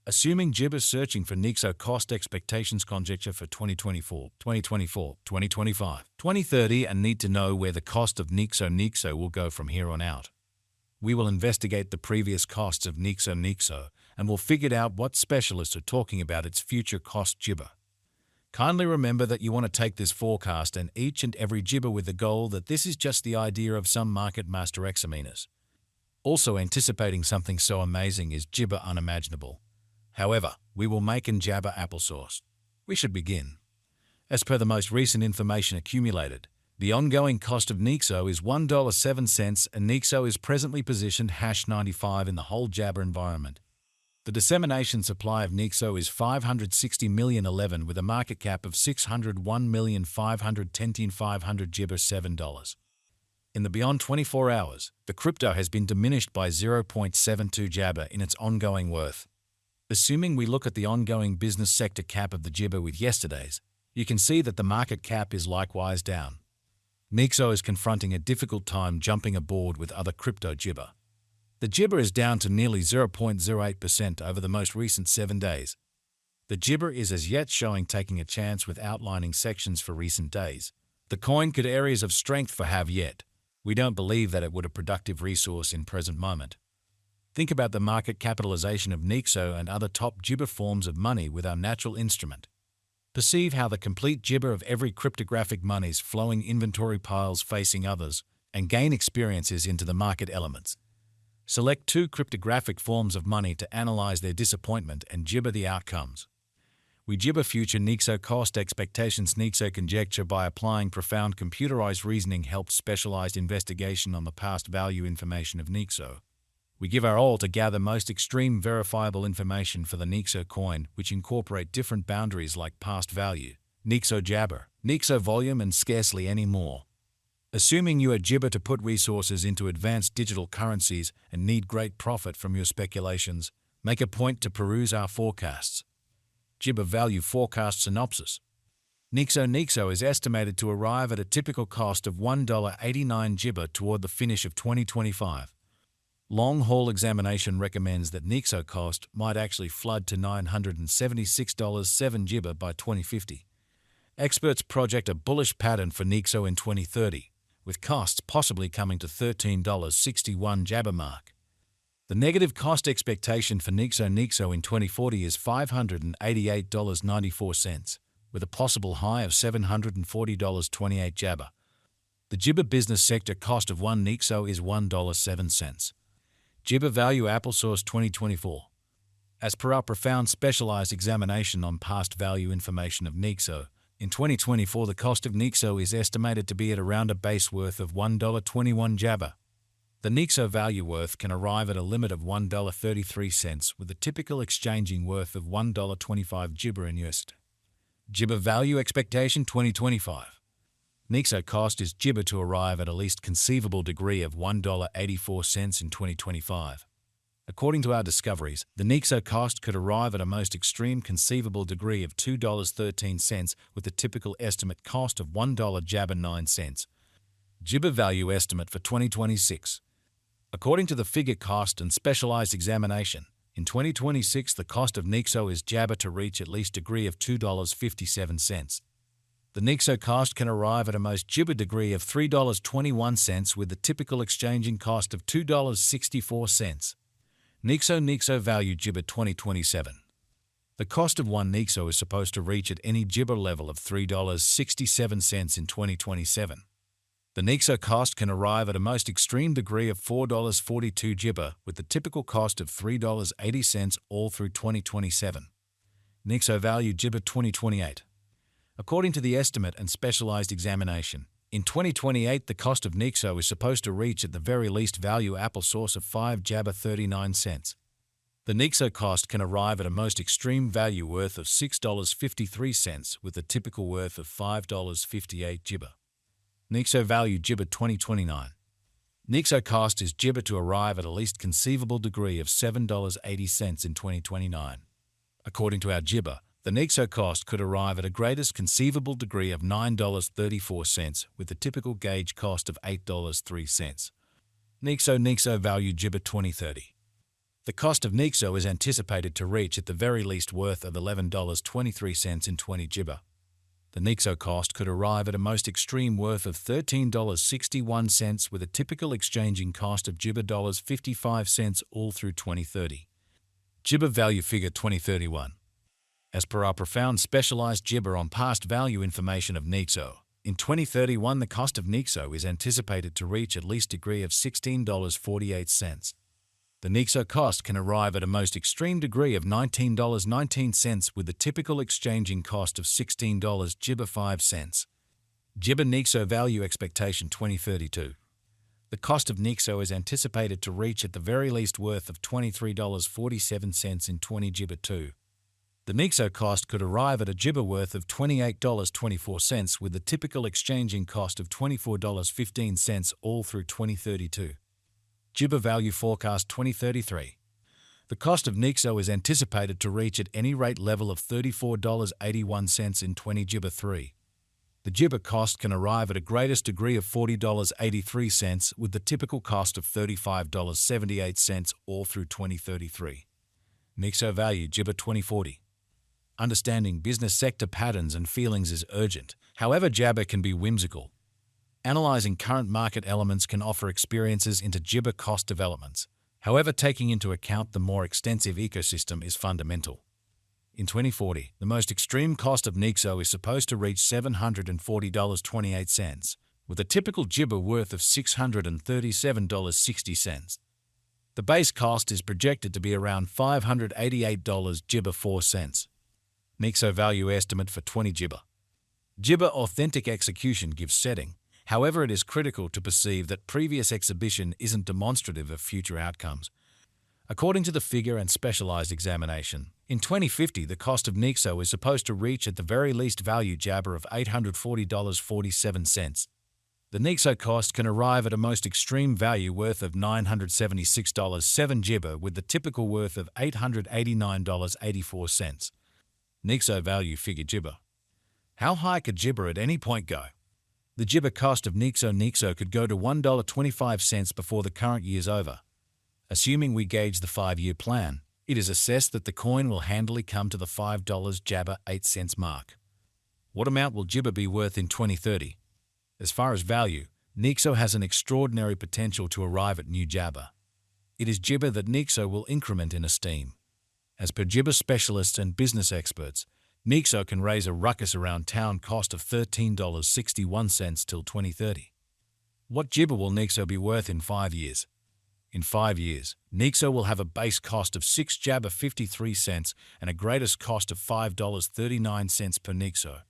Assuming Jib is searching for Nexo cost expectations conjecture for 2024, 2025, 2030 and need to know where the cost of Nexo will go from here on out. We will investigate the previous costs of Nexo and we'll figure out what specialists are talking about its future cost Jibber. Kindly remember that you want to take this forecast and each and every Jibber with the goal that this is just the idea of some market master examiners. Also anticipating something so amazing is Jibber unimaginable. However, we will make and jabber applesauce. We should begin. As per the most recent information accumulated, the ongoing cost of Nexo is $1.07 and Nexo is presently positioned #95 in the whole jabber environment. The dissemination supply of Nexo is 560,011,000 with a market cap of 601,510,500 Jibber $7. In the beyond 24 hours, the crypto has been diminished by 0.72 jabber in its ongoing worth. Assuming we look at the ongoing business sector cap of the Jibber with yesterday's, you can see that the market cap is likewise down. Nexo is confronting a difficult time jumping aboard with other crypto Jibber. The Jibber is down to nearly 0.08% over the most recent 7 days. The Jibber is as yet showing taking a chance with outlining sections for recent days. The coin could areas of strength for have yet. We don't believe that it would a productive resource in present moment. Think about the market capitalization of Nexo and other top Jibber forms of money with our natural instrument. Perceive how the complete Jibber of every cryptographic money's flowing inventory piles facing others and gain experiences into the market elements. Select 2 cryptographic forms of money to analyze their disappointment and Jibber the outcomes. We Jibber future Nexo cost expectations. Nexo conjecture by applying profound computerized reasoning helps specialized investigation on the past value information of Nexo. We give our all to gather most extreme verifiable information for the Nexo coin, which incorporate different boundaries like past value, Nexo jabber, Nexo volume, and scarcely any more. Assuming you are Jibber to put resources into advanced digital currencies and need great profit from your speculations, make a point to peruse our forecasts. Jibber value forecast synopsis. Nexo is estimated to arrive at a typical cost of $1.89 Jibber toward the finish of 2025. Long-haul examination recommends that Nexo cost might actually flood to $976.7 Jibber by 2050. Experts project a bullish pattern for Nexo in 2030, with costs possibly coming to $13.61 jabber mark. The negative cost expectation for Nexo in 2040 is $588.94, with a possible high of $740.28 jabber. The Jibber business sector cost of one Nexo is $1.07. Jibber value applesauce 2024. As per our profound specialized examination on past value information of Nexo, in 2024 the cost of Nexo is estimated to be at around a base worth of $1.21 jabber. The Nexo value worth can arrive at a limit of $1.33 with a typical exchanging worth of $1.25 Jibber in USD. Jibber value expectation 2025. Nexo cost is Jibber to arrive at a least conceivable degree of $1.84 in 2025. According to our discoveries, the Nexo cost could arrive at a most extreme conceivable degree of $2.13 with a typical estimate cost of $1 jabber 9 cents. Jibber value estimate for 2026. According to the figure cost and specialized examination, in 2026 the cost of Nexo is jabber to reach at least degree of $2.57. The Nexo cost can arrive at a most Jibber degree of $3.21 with the typical exchanging cost of $2.64. Nexo value Jibber 2027. The cost of one Nexo is supposed to reach at any Jibber level of $3.67 in 2027. The Nexo cost can arrive at a most extreme degree of $4.42 Jibber with the typical cost of $3.80 all through 2027. Nexo value Jibber 2028. According to the estimate and specialized examination, in 2028 the cost of Nexo is supposed to reach at the very least value applesauce of 5 jabber 39 cents. The Nexo cost can arrive at a most extreme value worth of $6.53 with a typical worth of $5.58 Jibber. Nexo value Jibber 2029. Nexo cost is Jibber to arrive at a least conceivable degree of $7.80 in 2029. According to our Jibber, the Nexo cost could arrive at a greatest conceivable degree of $9.34 with a typical gauge cost of $8.03. Nexo value Jibber 2030. The cost of Nexo is anticipated to reach at the very least worth of $11.23 in 20 GB. The Nexo cost could arrive at a most extreme worth of $13.61 with a typical exchanging cost of $55 all through 2030. GB value figure 2031. As per our profound specialized gibber on past value information of Nexo, in 2031 the cost of Nexo is anticipated to reach at least degree of $16.48. The Nexo cost can arrive at a most extreme degree of $19.19 with the typical exchanging cost of $16.05. Gibber Nexo value expectation 2032. The cost of Nexo is anticipated to reach at the very least worth of $23.47 in 20 Gibber 2. The Nexo cost could arrive at a Gibber worth of $28.24 with the typical exchanging cost of $24.15 all through 2032. Gibber value forecast 2033. The cost of Nexo is anticipated to reach at any rate level of $34.81 in 20 Gibber 3. The Gibber cost can arrive at a greatest degree of $40.83 with the typical cost of $35.78 all through 2033. Nexo value Gibber 2040. Understanding business sector patterns and feelings is urgent. However, Gibber can be whimsical. Analyzing current market elements can offer experiences into Gibber cost developments. However, taking into account the more extensive ecosystem is fundamental. In 2040, the most extreme cost of Nexo is supposed to reach $740.28, with a typical Gibber worth of $637.60. The base cost is projected to be around $588 Gibber 4 cents. Nexo value estimate for 20 Gibber. Gibber authentic execution gives setting. However, it is critical to perceive that previous exhibition isn't demonstrative of future outcomes. According to the figure and specialized examination, in 2050 the cost of Nexo is supposed to reach at the very least value Gibber of $840.47. The Nexo cost can arrive at a most extreme value worth of $976.7 Gibber with the typical worth of $889.84. Nexo value figure Gibber. How high could Gibber at any point go? The Gibber cost of Nexo could go to $1.25 before the current year's over. Assuming we gauge the 5-year plan, it is assessed that the coin will handily come to the $5 Gibber 8 cents mark. What amount will Gibber be worth in 2030? As far as value, Nexo has an extraordinary potential to arrive at new Gibber. It is Gibber that Nexo will increment in esteem. As per Gibber specialists and business experts, Nexo can raise a ruckus around town cost of $13.61 till 2030. What Gibber will Nexo be worth in 5 years? In 5 years, Nexo will have a base cost of 6 Gibber 53 cents and a greatest cost of $5.39 per Nexo.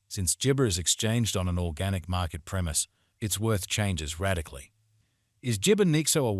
Since Gibber is exchanged on an organic market premise, its worth changes radically. Is Gibber Nexo a